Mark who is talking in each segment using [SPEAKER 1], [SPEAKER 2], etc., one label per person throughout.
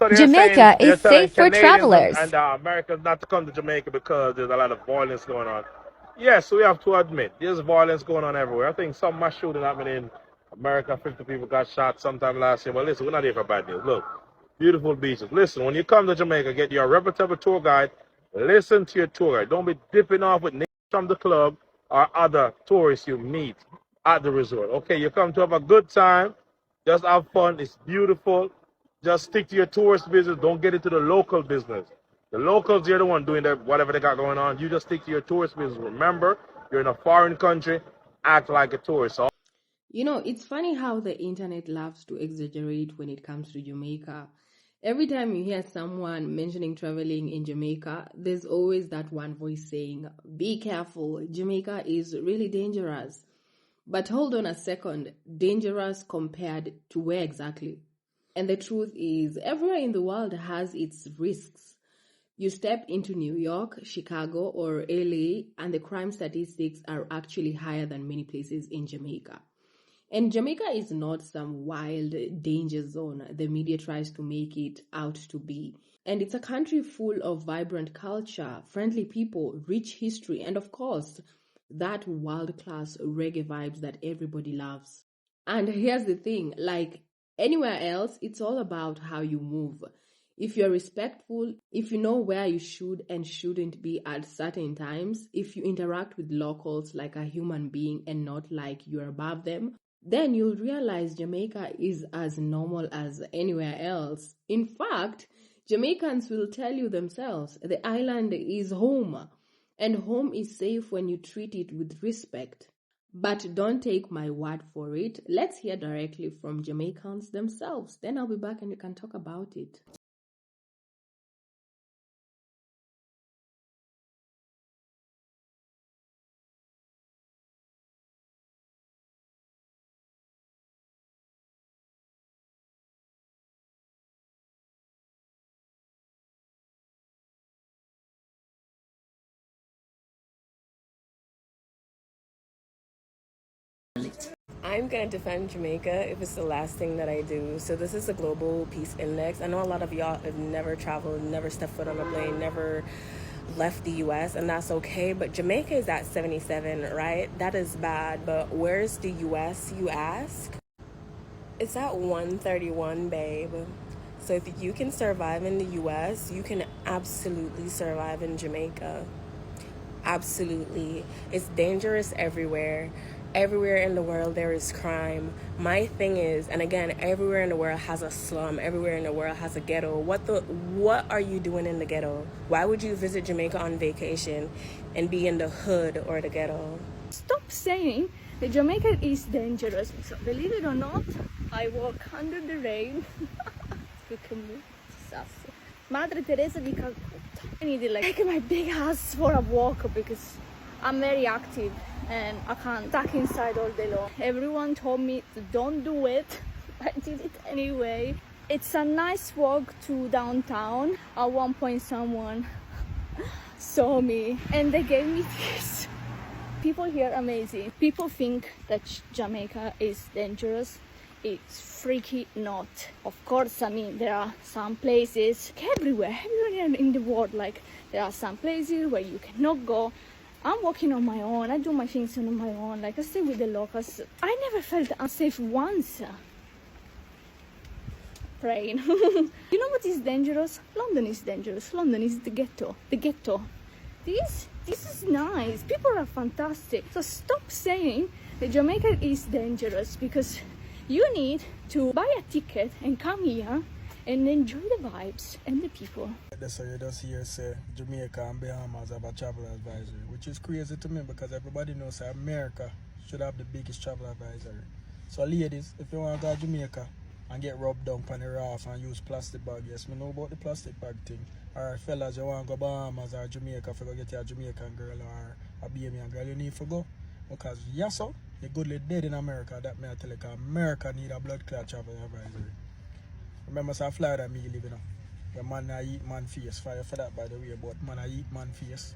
[SPEAKER 1] So
[SPEAKER 2] Jamaica
[SPEAKER 1] they're
[SPEAKER 2] is
[SPEAKER 1] telling
[SPEAKER 2] safe for
[SPEAKER 1] Canadians
[SPEAKER 2] travelers.
[SPEAKER 1] and Americans not to come to Jamaica because there's a lot of violence going on. Yes, we have to admit there's violence going on everywhere. I think some mass shooting happened in America. 50 people got shot sometime last year. But listen, we're not here for bad news. Look, beautiful beaches. Listen, when you come to Jamaica, get your reputable tour guide. Listen to your tour guide. Don't be dipping off with niggas from the club or other tourists you meet at the resort. Okay, you come to have a good time. Just have fun. It's beautiful. Just stick to your tourist business. Don't get into the local business. The locals, they're the one doing their whatever they got going on. You just stick to your tourist business. Remember, you're in a foreign country. Act like a tourist. So
[SPEAKER 3] You know, it's funny how the internet loves to exaggerate when it comes to Jamaica. Every time you hear someone mentioning traveling in Jamaica, there's always that one voice saying, "Be careful, Jamaica is really dangerous." But hold on a second, dangerous compared to where exactly? And the truth is, everywhere in the world has its risks. You step into New York, Chicago, or LA, and the crime statistics are actually higher than many places in Jamaica. And Jamaica is not some wild danger zone the media tries to make it out to be. And it's a country full of vibrant culture, friendly people, rich history, and of course, that world-class reggae vibes that everybody loves. And here's the thing, like anywhere else, it's all about how you move. If you're respectful, if you know where you should and shouldn't be at certain times, if you interact with locals like a human being and not like you're above them, then you'll realize Jamaica is as normal as anywhere else. In fact, Jamaicans will tell you themselves the island is home, and home is safe when you treat it with respect. But don't take my word for it. Let's hear directly from Jamaicans themselves. Then I'll be back and we can talk about it.
[SPEAKER 4] I'm going to defend Jamaica if it's the last thing that I do. So this is a global peace index. I know a lot of y'all have never traveled, never stepped foot on a plane, never left the US, and that's okay. But Jamaica is at 77, right? That is bad. But where's the US, you ask? It's at 131, babe. So if you can survive in the US, you can absolutely survive in Jamaica. Absolutely. It's dangerous everywhere. Everywhere in the world there is crime. My thing is, and again, everywhere in the world has a slum. Everywhere in the world has a ghetto. What are you doing in the ghetto? Why would you visit Jamaica on vacation and be in the hood or the ghetto?
[SPEAKER 5] Stop saying that Jamaica is dangerous. So, believe it or not, I walk under the rain. Look at me. Sasso. Madre Teresa di Calcutta. I need to take my big ass for a walk because I'm very active and I can't stuck inside all day long. Everyone told me to don't do it. I did it anyway. It's a nice walk to downtown. At one point someone saw me and they gave me this. People here are amazing. People think that Jamaica is dangerous. It's freaky not. Of course, I mean, there are some places everywhere in the world, like there are some places where you cannot go. I'm walking on my own, I do my things on my own, like I stay with the locals. I never felt unsafe once. Praying. You know what is dangerous? London is dangerous. London is the ghetto. The ghetto. This is nice. People are fantastic. So stop saying that Jamaica is dangerous because you need to buy a ticket and come here and enjoy the vibes and the people.
[SPEAKER 6] So you just hear say Jamaica and Bahamas have a travel advisory, which is crazy to me because everybody knows that America should have the biggest travel advisory. So ladies, if you want to go to Jamaica and get rubbed down on the raft and use plastic bag, yes, me know about the plastic bag thing. Or fellas, you want to go Bahamas or Jamaica for go get your Jamaican girl or a Bahamian girl, you need to go. Because yes, sir, you're goodly dead in America, that may I tell you, because America need a blood clot travel advisory. Remember, so Florida me living up. The man I eat man face. Fire for that, by the way, but man I eat man face.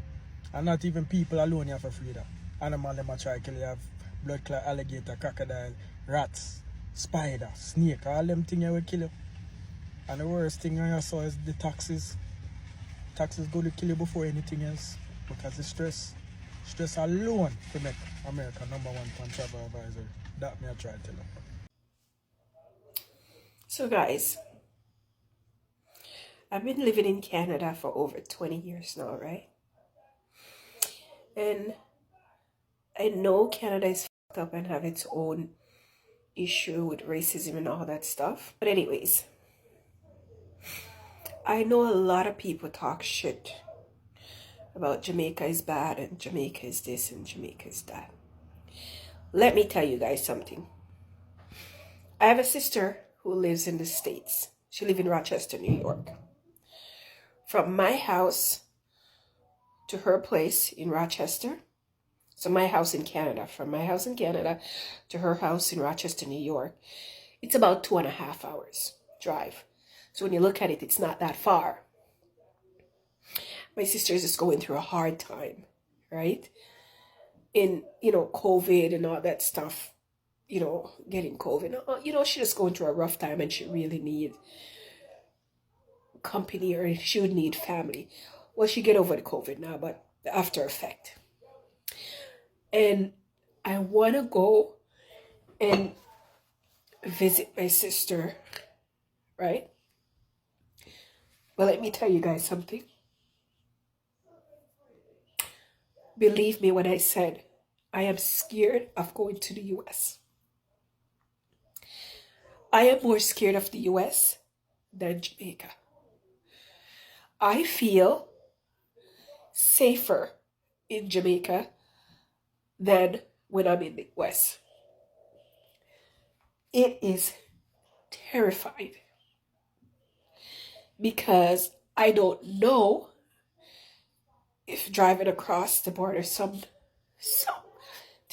[SPEAKER 6] And not even people alone you have to free that. Animal them a try kill you have blood clot, alligator, crocodile, rats, spider, snake, all them things you will kill you. And the worst thing I saw is the taxes. Taxes go to kill you before anything else because the stress alone to make America #1 on travel advisor. That me I try to tell you.
[SPEAKER 2] So guys, I've been living in Canada for over 20 years now, right? And I know Canada is fucked up and have its own issue with racism and all that stuff. But anyways, I know a lot of people talk shit about Jamaica is bad and Jamaica is this and Jamaica is that. Let me tell you guys something. I have a sister who lives in the States. She lives in Rochester, New York. From my house to her place in Rochester, so my house in Canada, from my house in Canada to her house in Rochester, New York, it's about 2.5 hours drive. So when you look at it, it's not that far. My sister is just going through a hard time, right? In, COVID and all that stuff, getting COVID. She's just going through a rough time and she really needs company or she would need family. Well, she get over the COVID now, but the after effect. And I want to go and visit my sister, right? But let me tell you guys something. Believe me when I said I am scared of going to the US. I am more scared of the US than Jamaica. I feel safer in Jamaica than when I'm in the US. It is terrifying because I don't know if driving across the border something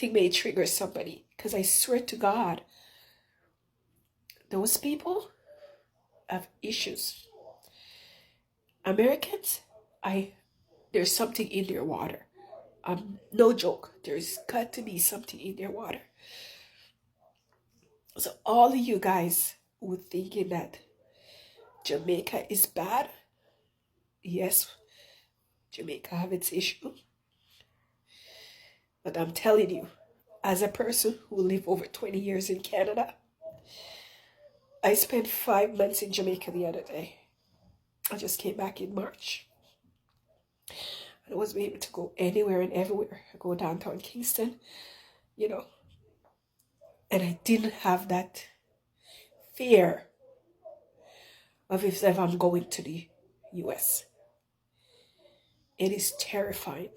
[SPEAKER 2] may trigger somebody. Because I swear to God, those people have issues. Americans, there's something in their water. No joke. There's got to be something in their water. So all of you guys who thinking that Jamaica is bad, yes, Jamaica have its issue. But I'm telling you, as a person who lived over 20 years in Canada, I spent 5 months in Jamaica the other day. I just came back in March. I wasn't able to go anywhere and everywhere. I go downtown Kingston, and I didn't have that fear of if I'm going to the US. It is terrifying.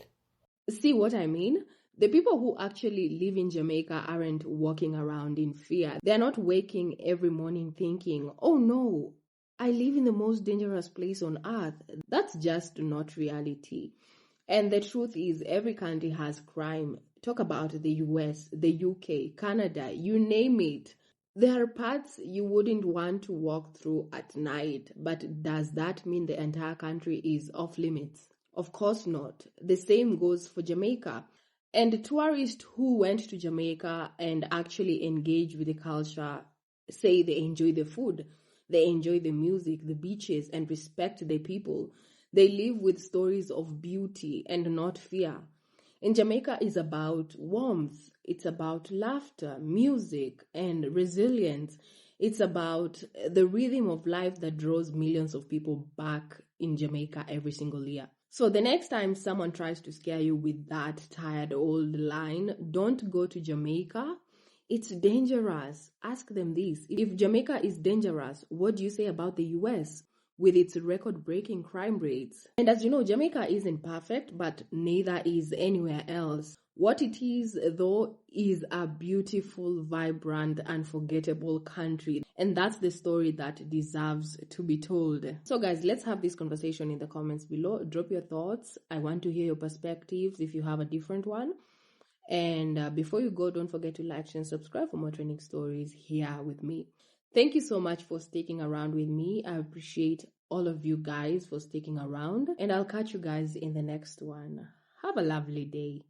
[SPEAKER 3] See what I mean? The people who actually live in Jamaica aren't walking around in fear. They're not waking every morning thinking, oh no, I live in the most dangerous place on earth. That's just not reality. And the truth is, every country has crime. Talk about the US, the UK, Canada, you name it. There are parts you wouldn't want to walk through at night, but does that mean the entire country is off limits? Of course not. The same goes for Jamaica. And tourists who went to Jamaica and actually engage with the culture say they enjoy the food, they enjoy the music, the beaches, and respect the people. They live with stories of beauty and not fear. In Jamaica is about warmth, it's about laughter, music, and resilience. It's about the rhythm of life that draws millions of people back in Jamaica every single year. So the next time someone tries to scare you with that tired old line, don't go to Jamaica. It's dangerous. Ask them this. If Jamaica is dangerous, what do you say about the US with its record-breaking crime rates? And as you know, Jamaica isn't perfect, but neither is anywhere else. What it is, though, is a beautiful, vibrant, unforgettable country. And that's the story that deserves to be told. So guys, let's have this conversation in the comments below. Drop your thoughts. I want to hear your perspectives if you have a different one. And before you go, don't forget to like, share, and subscribe for more trending stories here with me. Thank you so much for sticking around with me. I appreciate all of you guys for sticking around. And I'll catch you guys in the next one. Have a lovely day.